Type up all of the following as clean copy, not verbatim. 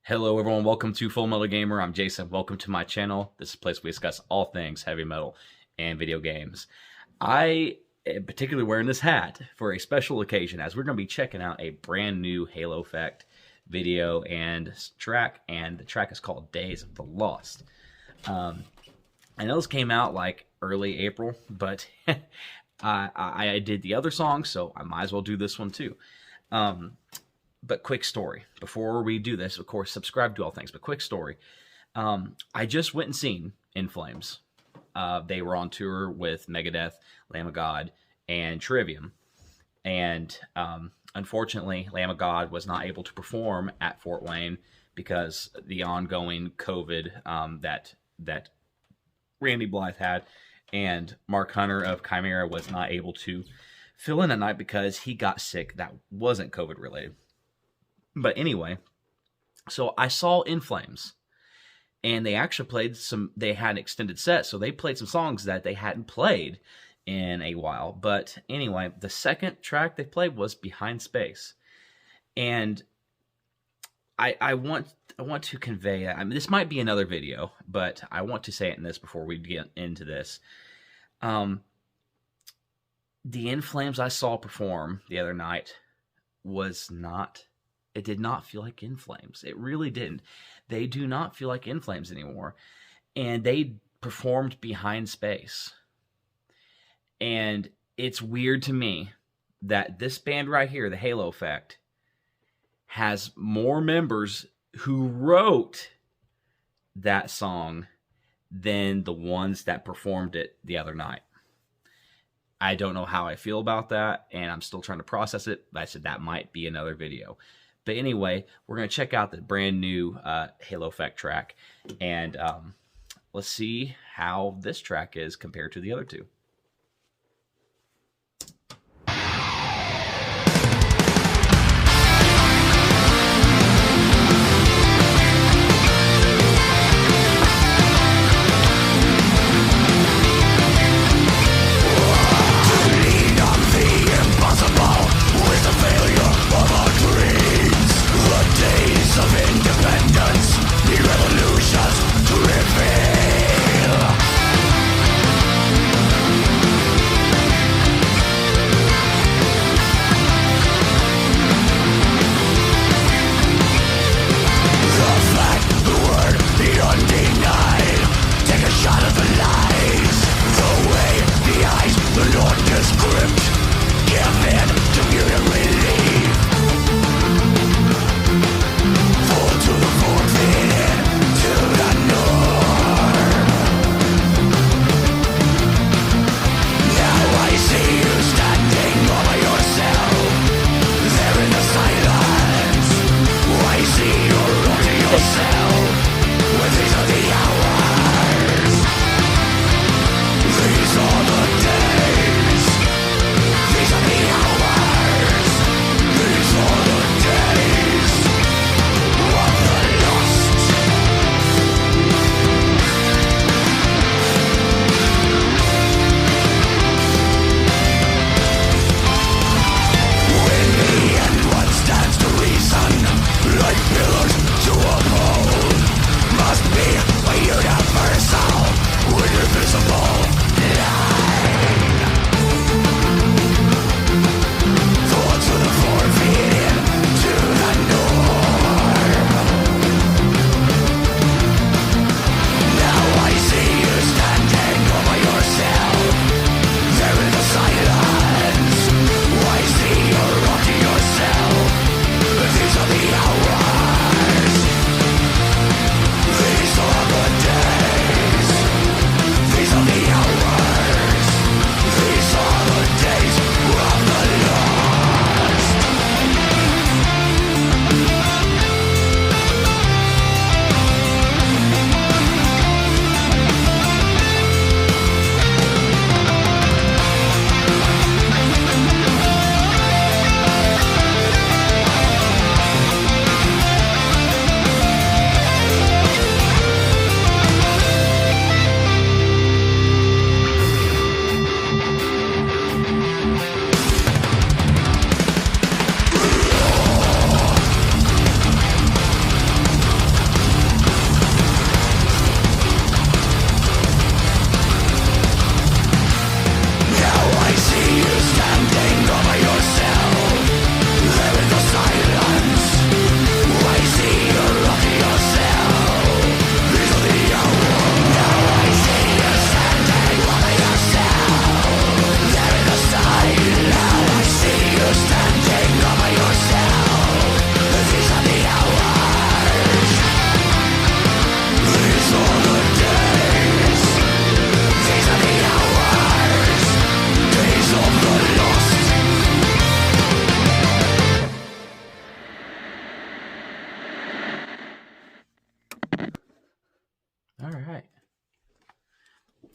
Hello everyone, welcome to Full Metal Gamer. I'm Jason. Welcome to my channel. This is a place we discuss all things heavy metal and video games. I am particularly wearing this hat for a special occasion as we're going to be checking out a brand new Halo Effect video and track, and the track is called Days of the Lost. I know this came out like early April, but I did the other song, so I might as well do this one too. But quick story. Before we do this, of course, subscribe to all things, but quick story. I just went and seen In Flames. They were on tour with Megadeth, Lamb of God, and Trivium. And unfortunately, Lamb of God was not able to perform at Fort Wayne because the ongoing COVID that Randy Blythe had. And Mark Hunter of Chimera was not able to fill in that night because he got sick. That wasn't COVID related. But anyway, so I saw In Flames, and they actually played they had an extended set, so they played some songs that they hadn't played in a while. But anyway, the second track they played was Behind Space. And I want to convey, I mean, this might be another video, but I want to say it in this before we get into this. The In Flames I saw perform the other night was not... It did not feel like In Flames. It really didn't. They do not feel like In Flames anymore. And they performed Behind Space. And it's weird to me that this band right here, the Halo Effect, has more members who wrote that song than the ones that performed it the other night. I don't know how I feel about that, and I'm still trying to process it. But I said that might be another video. But anyway, we're going to check out the brand new Halo Effect track, and let's see how this track is compared to the other two. Revolutions to reveal.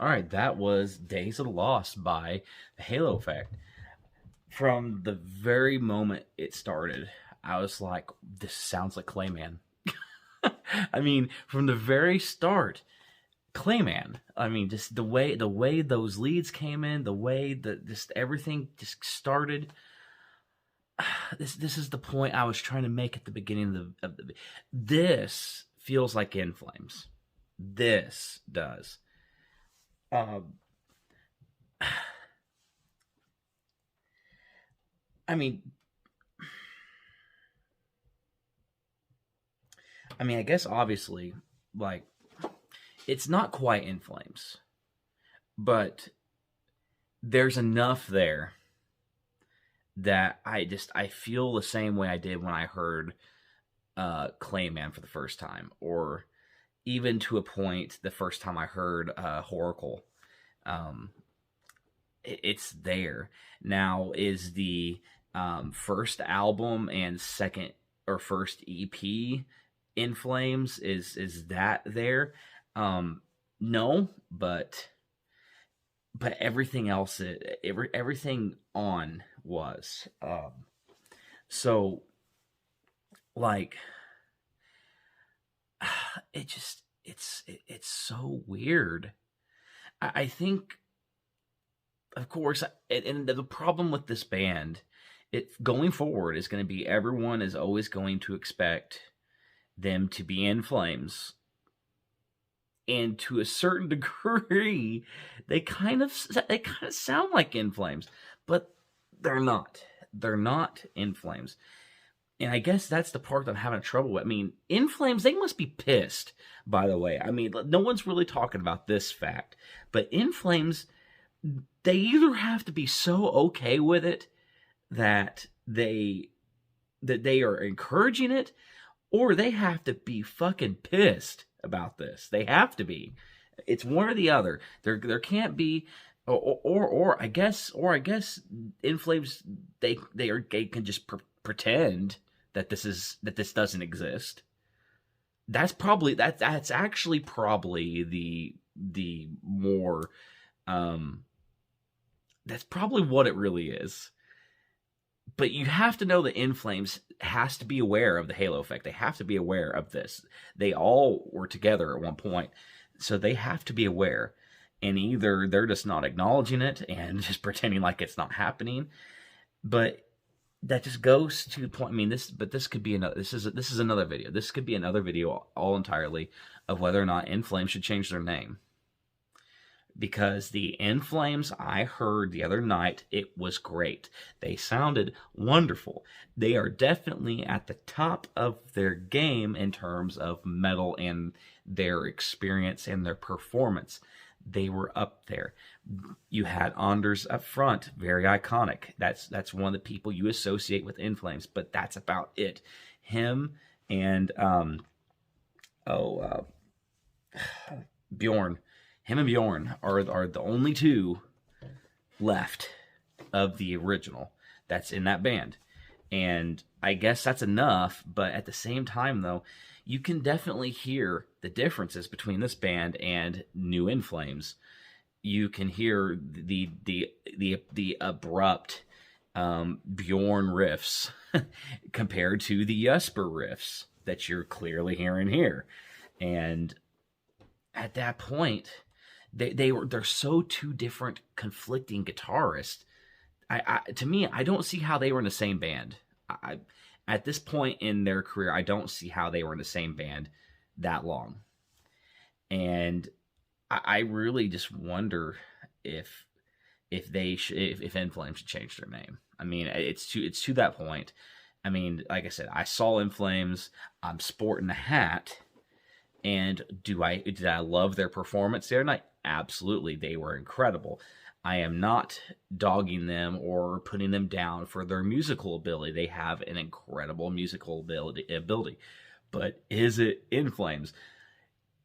All right, that was Days of the Lost by the Halo Effect. From the very moment it started, I was like, this sounds like Clayman. I mean, from the very start, Clayman. I mean, just the way those leads came in, the way that just everything just started. This is the point I was trying to make at the beginning of the this feels like In Flames. This does. Um, I mean, I guess obviously, like it's not quite In Flames, but there's enough there that I feel the same way I did when I heard Clayman for the first time, or even to a point the first time I heard Horacle. Um, it's there now. Is the first album and second or first EP In Flames? Is that there? No, but everything else, everything on was. So like it just it's so weird. I think, of course, and the problem with this band, it going forward is going to be everyone is always going to expect them to be In Flames, and to a certain degree, they kind of sound like In Flames, but they're not. They're not In Flames. And I guess that's the part that I'm having trouble with. I mean, In Flames, they must be pissed, by the way. I mean, no one's really talking about this fact, but In Flames, they either have to be so okay with it that they are encouraging it, or they have to be fucking pissed about this. They have to be. It's one or the other. There can't be, or I guess In Flames, they can just pretend that this doesn't exist. That's actually probably the more that's probably what it really is. But you have to know that In Flames has to be aware of the Halo Effect. They have to be aware of this. They all were together at one point, so they have to be aware. And either they're just not acknowledging it and just pretending like it's not happening, but that just goes to the point. I mean, this could be another. This is another video. This could be another video all entirely of whether or not In Flames should change their name. Because the In Flames I heard the other night, it was great. They sounded wonderful. They are definitely at the top of their game in terms of metal and their experience and their performance. They were up there. You had Anders up front, very iconic. That's one of the people you associate with In Flames, but that's about it. Him and Bjorn. Him and Bjorn are the only two left of the original that's in that band. And I guess that's enough, but at the same time, though, you can definitely hear the differences between this band and New In Flames. You can hear the abrupt Bjorn riffs compared to the Jesper riffs that you're clearly hearing here. And at that point, they're so two different conflicting guitarists. To me, I don't see how they were in the same band. At this point in their career, I don't see how they were in the same band that long. And I really just wonder if In Flames should change their name. I mean, it's to that point. I mean, like I said, I saw In Flames. I'm sporting a hat. And did I love their performance the other night? Absolutely. They were incredible. I am not dogging them or putting them down for their musical ability. They have an incredible musical ability. But is it In Flames?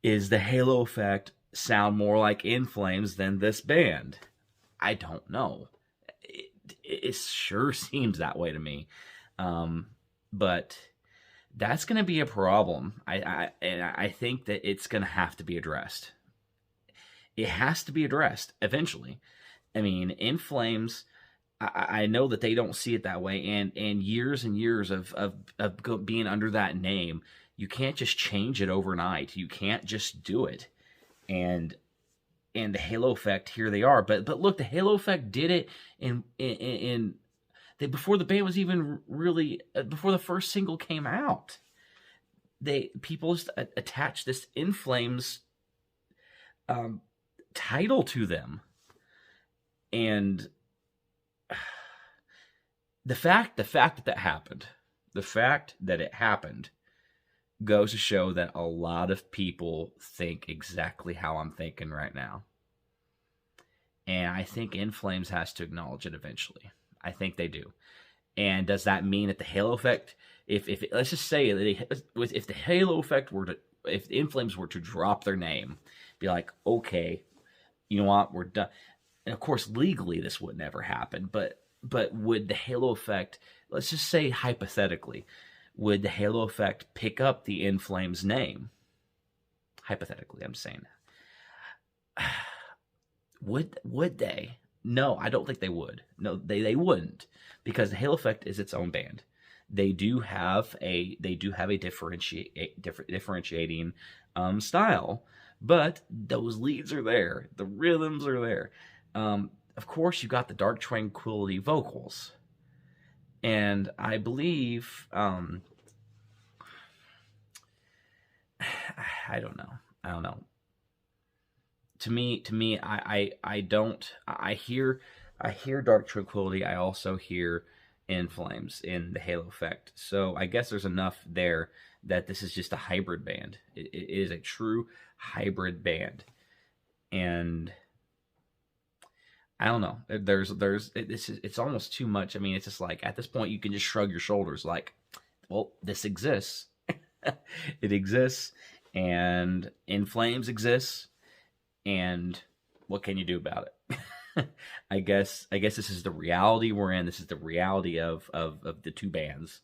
Is the Halo Effect sound more like In Flames than this band? I don't know. It sure seems that way to me. But that's going to be a problem. I think that it's going to have to be addressed. it has to be addressed eventually. I mean, In Flames, I know that they don't see it that way, and years of being under that name, you can't just change it overnight. You can't just do it. And the Halo Effect, here they are. But look, the Halo Effect did it in before the band was even really before the first single came out. People just attached this In Flames title to them, and the fact that happened, the fact that it happened, goes to show that a lot of people think exactly how I'm thinking right now. And I think In Flames has to acknowledge it eventually. I think they do. And does that mean that the Halo Effect, if let's just say if the Halo Effect were to, if the In Flames were to drop their name, be like, okay, you know what, we're done. And of course, legally this would never happen. But would the Halo Effect, let's just say hypothetically, would the Halo Effect pick up the In Flames name? Hypothetically, I'm saying. Would they? No, I don't think they would. No, they wouldn't, because the Halo Effect is its own band. They do have a differentiating style, but those leads are there, the rhythms are there. Of course, you got the Dark Tranquillity vocals, and I believe I don't know. To me, I don't. I hear Dark Tranquillity. I also hear In Flames in the Halo Effect. So I guess there's enough there that this is just a hybrid band. It is a true hybrid band, and I don't know. It's almost too much. I mean, it's just like at this point you can just shrug your shoulders, like, well, this exists. It exists, and In Flames exists. And what can you do about it? I guess this is the reality we're in. This is the reality of the two bands,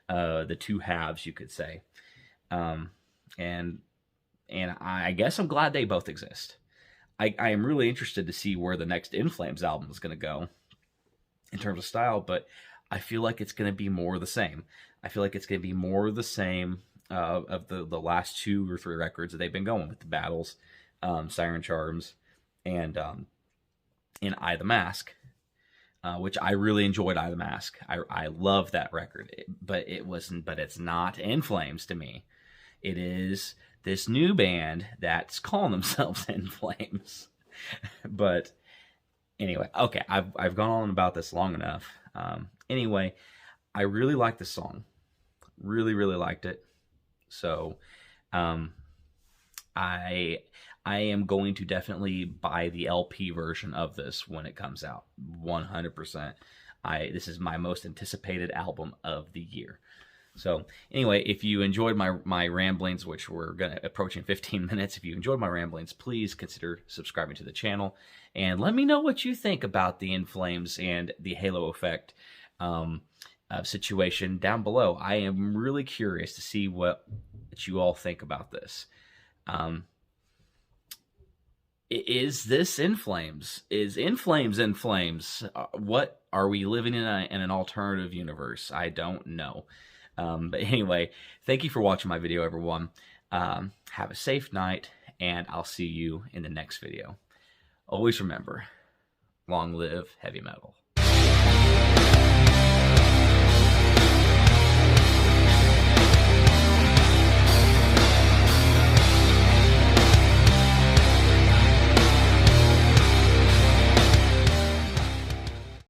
the two halves, you could say. And I guess I'm glad they both exist. I am really interested to see where the next In Flames album is going to go in terms of style, but I feel like it's going to be more of the same. I feel like it's going to be more of the same of the last 2 or 3 records that they've been going with, the Battles, Siren Charms, and Eye the Mask, which I really enjoyed. Eye the Mask, I love that record, but it's not In Flames to me. It is this new band that's calling themselves In Flames. But anyway, okay, I've gone on about this long enough. Anyway, I really like this song, really liked it. So I am going to definitely buy the LP version of this when it comes out. 100%. This is my most anticipated album of the year. So anyway, if you enjoyed my ramblings, which we're approaching 15 minutes, if you enjoyed my ramblings, please consider subscribing to the channel and let me know what you think about the In Flames and the Halo Effect situation down below. I am really curious to see what you all think about this. Is this In Flames? Is In Flames In Flames? What are we living in an alternative universe? I don't know. But anyway, thank you for watching my video, everyone. Have a safe night, and I'll see you in the next video. Always remember, long live heavy metal.